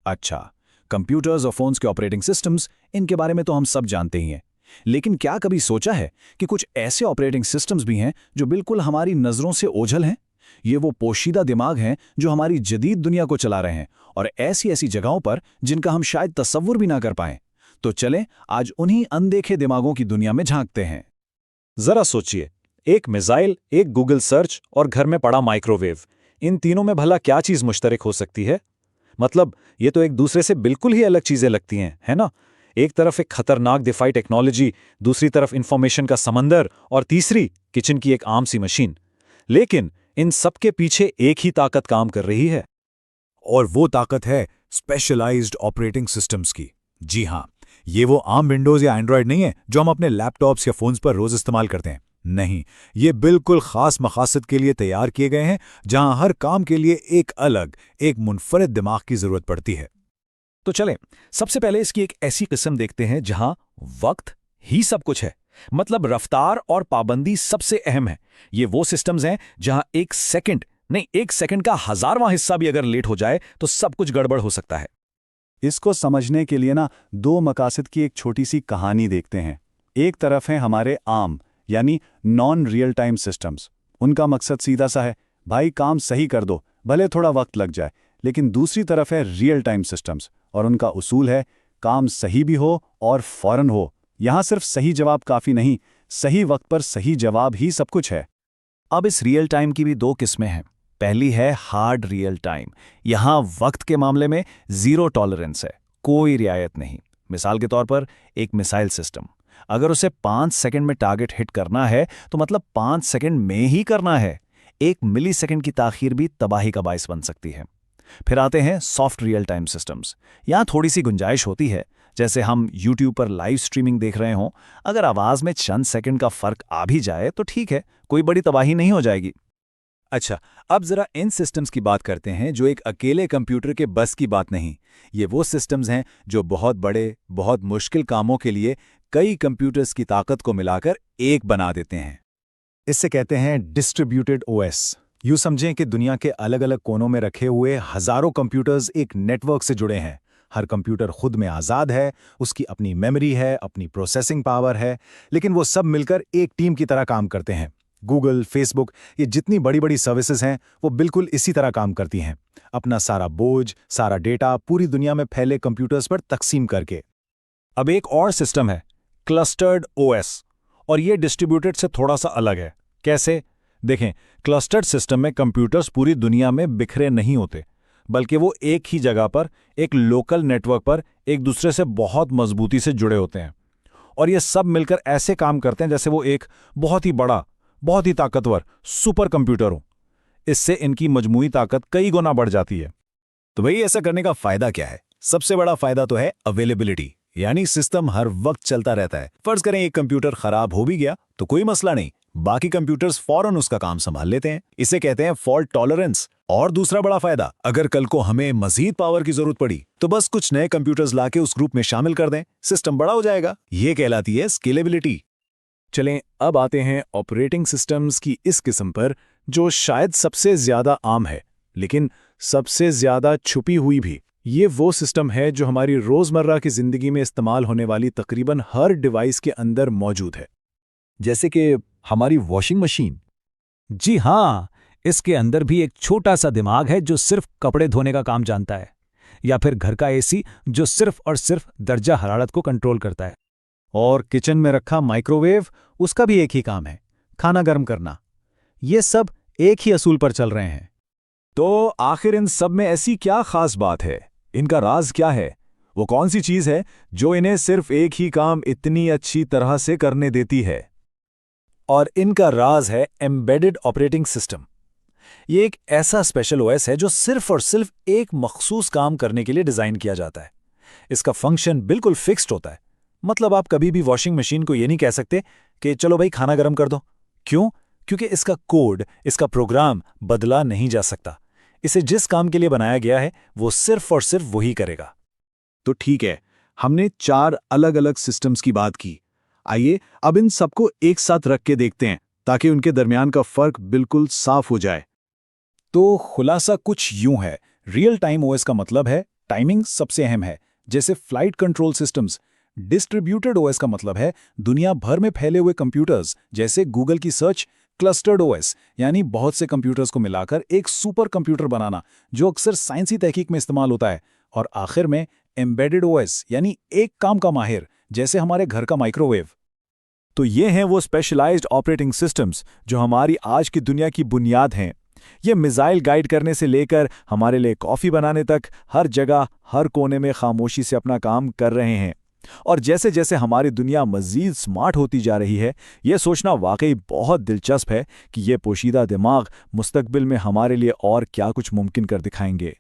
अच्छा, कंप्यूटर्स और फोन्स के ऑपरेटिंग सिस्टम्स, इनके बारे में तो हम सब जानते ही हैं। लेकिन क्या कभी सोचा है कि कुछ ऐसे ऑपरेटिंग सिस्टम्स भी हैं जो बिल्कुल हमारी नज़रों से ओझल हैं? ये वो पोशीदा दिमाग हैं जो हमारी जदीद दुनिया को चला रहे हैं, और ऐसी ऐसी जगहों पर जिनका हम शायद तसव्वुर भी ना कर पाएं। तो चलें आज उन्हीं अनदेखे दिमागों की दुनिया में झांकते हैं। जरा सोचिए, एक मिसाइल, एक गूगल सर्च और घर में पड़ा माइक्रोवेव, इन तीनों में भला क्या चीज़ मुश्तरक हो सकती है? मतलब ये तो एक दूसरे से बिल्कुल ही अलग चीज़ें लगती हैं, है ना? एक तरफ एक खतरनाक दिफाई टेक्नोलॉजी, दूसरी तरफ इंफॉर्मेशन का समंदर और तीसरी किचन की एक आम सी मशीन। लेकिन इन सब के पीछे एक ही ताकत काम कर रही है। और वो ताकत है स्पेशलाइज्ड ऑपरेटिंग सिस्टम्स की। जी हाँ, ये वो आम विंडोज़ या एंड्रॉयड नहीं है जो हम अपने लैपटॉप्स या फ़ोन्स पर रोज़ इस्तेमाल करते हैं। नहीं, ये बिल्कुल ख़ास मक़ासद के लिए तैयार किए गए हैं, जहां हर काम के लिए एक मुनफरद दिमाग की ज़रूरत पड़ती है। तो चलें, सबसे पहले इसकी एक ऐसी किस्म देखते हैं जहां वक्त ही सब कुछ है। मतलब रफ्तार और पाबंदी सबसे अहम है। ये वो सिस्टम्स हैं जहां एक सेकंड का 1000वां हिस्सा भी अगर लेट हो जाए तो सब कुछ गड़बड़ हो सकता है। इसको समझने के लिए ना दो मकासद की एक छोटी सी कहानी देखते हैं। एक तरफ है हमारे आम यानी नॉन रियल टाइम सिस्टम्स। उनका मकसद सीधा सा है, भाई काम सही कर दो, भले थोड़ा वक्त लग जाए। लेकिन दूसरी तरफ है रियल टाइम सिस्टम्स, और उनका उसूल है काम सही भी हो और फौरन हो। यहां सिर्फ सही जवाब काफ़ी नहीं, सही वक्त पर सही जवाब ही सब कुछ है। अब इस रियल टाइम की भी दो किस्में हैं। पहली है हार्ड रियल टाइम। यहां वक्त के मामले में जीरो टॉलरेंस है, कोई रियायत नहीं। मिसाल के तौर पर एक मिसाइल सिस्टम, अगर उसे 5 सेकंड में टारगेट हिट करना है तो मतलब 5 सेकंड में ही करना है। 1 मिलीसेकंड की ताखीर भी तबाही का बाइस बन सकती है। फिर आते हैं सॉफ्ट रियल टाइम सिस्टम्स। यहां थोड़ी सी गुंजाइश होती है, जैसे हम YouTube पर लाइव स्ट्रीमिंग देख रहे हों। अगर आवाज में चंद सेकंड का फर्क आ भी जाए तो ठीक है, कोई बड़ी तबाही नहीं हो जाएगी। अच्छा, अब जरा इन सिस्टम्स की बात करते हैं जो एक अकेले कंप्यूटर के बस की बात नहीं। ये वो सिस्टम्स हैं जो बहुत बड़े, बहुत मुश्किल कामों के लिए कई कंप्यूटर्स की ताकत को मिलाकर एक बना देते हैं। इससे कहते हैं डिस्ट्रीब्यूटेड ओएस। यूं समझें कि दुनिया के अलग अलग कोनों में रखे हुए हजारों कंप्यूटर्स एक नेटवर्क से जुड़े हैं। हर कंप्यूटर खुद में आज़ाद है, उसकी अपनी मेमोरी है, अपनी प्रोसेसिंग पावर है, लेकिन वो सब मिलकर एक टीम की तरह काम करते हैं। गूगल, फेसबुक, ये जितनी बड़ी बड़ी सर्विसेज हैं वो बिल्कुल इसी तरह काम करती हैं, अपना सारा बोझ, सारा डेटा पूरी दुनिया में फैले कंप्यूटर्स पर तकसीम करके। अब एक और सिस्टम है क्लस्टर्ड ओएस, और ये डिस्ट्रीब्यूटेड से थोड़ा सा अलग है। कैसे? देखें, क्लस्टर्ड सिस्टम में कंप्यूटर्स पूरी दुनिया में बिखरे नहीं होते, बल्कि वो एक ही जगह पर, एक लोकल नेटवर्क पर एक दूसरे से बहुत मजबूती से जुड़े होते हैं। और ये सब मिलकर ऐसे काम करते हैं जैसे वो एक बहुत ही बड़ा, बहुत ही ताकतवर सुपर कंप्यूटर हो। इससे इनकी मजमूई ताकत कई गुना बढ़ जाती है। तो भाई ऐसा करने का फायदा क्या है? सबसे बड़ा फायदा तो है अवेलेबिलिटी, यानी सिस्टम हर वक्त चलता रहता है। फर्ज करें एक कंप्यूटर खराब हो भी गया तो कोई मसला नहीं, बाकी कंप्यूटर्स फौरन उसका काम संभाल लेते हैं। इसे कहते हैं फॉल्ट टॉलरेंस। और दूसरा बड़ा फायदा, अगर कल को हमें मजीद पावर की जरूरत पड़ी तो बस कुछ नए कंप्यूटर्स लाके उस ग्रुप में शामिल कर दें, सिस्टम बड़ा हो जाएगा। ये कहलाती है स्केलेबिलिटी। चलें, अब आते हैं ऑपरेटिंग सिस्टम्स की इस किस्म पर जो शायद सबसे ज्यादा आम है, लेकिन सबसे ज्यादा छुपी हुई भी। ये वो सिस्टम है जो हमारी रोजमर्रा की जिंदगी में इस्तेमाल होने वाली तकरीबन हर डिवाइस के अंदर मौजूद है। जैसे कि हमारी वॉशिंग मशीन। जी हाँ, इसके अंदर भी एक छोटा सा दिमाग है जो सिर्फ कपड़े धोने का काम जानता है। या फिर घर का एसी जो सिर्फ और सिर्फ दर्जा हरारत को कंट्रोल करता है। और किचन में रखा माइक्रोवेव, उसका भी एक ही काम है, खाना गर्म करना। ये सब एक ही असूल पर चल रहे हैं। तो आखिर इन सब में ऐसी क्या खास बात है? इनका राज क्या है? वो कौन सी चीज है जो इन्हें सिर्फ एक ही काम इतनी अच्छी तरह से करने देती है? और इनका राज है एम्बेडेड ऑपरेटिंग सिस्टम। ये एक ऐसा स्पेशल ओएस है जो सिर्फ और सिर्फ एक मखसूस काम करने के लिए डिजाइन किया जाता है। इसका फंक्शन बिल्कुल फिक्स्ड होता है। मतलब आप कभी भी वॉशिंग मशीन को ये नहीं कह सकते कि चलो भाई खाना गर्म कर दो। क्यों? क्योंकि इसका कोड, इसका प्रोग्राम बदला नहीं जा सकता। इसे जिस काम के लिए बनाया गया है वो सिर्फ और सिर्फ वही करेगा। तो ठीक है, हमने 4 अलग अलग सिस्टम्स की बात की। आइए अब इन सबको एक साथ रख के देखते हैं ताकि उनके दरमियान का फर्क बिल्कुल साफ हो जाए। तो खुलासा कुछ यूं है, रियल टाइम ओएस का मतलब है टाइमिंग सबसे अहम है, जैसे flight control systems. Distributed OS का मतलब है दुनिया भर में फैले हुए कंप्यूटर्स, जैसे गूगल की सर्च। क्लस्टर्ड ओएस यानी बहुत से कंप्यूटर्स को मिलाकर एक सुपर कंप्यूटर बनाना, जो अक्सर साइंसी तहकीक में इस्तेमाल होता है। और आखिर में एम्बेडेड ओएस यानी एक काम का माहिर, जैसे हमारे घर का माइक्रोवेव। तो ये हैं वो स्पेशलाइज्ड ऑपरेटिंग सिस्टम्स जो हमारी आज की दुनिया की बुनियाद हैं। ये मिसाइल गाइड करने से लेकर हमारे लिए कॉफ़ी बनाने तक हर जगह, हर कोने में खामोशी से अपना काम कर रहे हैं। और जैसे जैसे हमारी दुनिया मज़ीद स्मार्ट होती जा रही है, ये सोचना वाकई बहुत दिलचस्प है कि ये पोशीदा दिमाग मुस्तकबिल में हमारे लिए और क्या कुछ मुमकिन कर दिखाएंगे।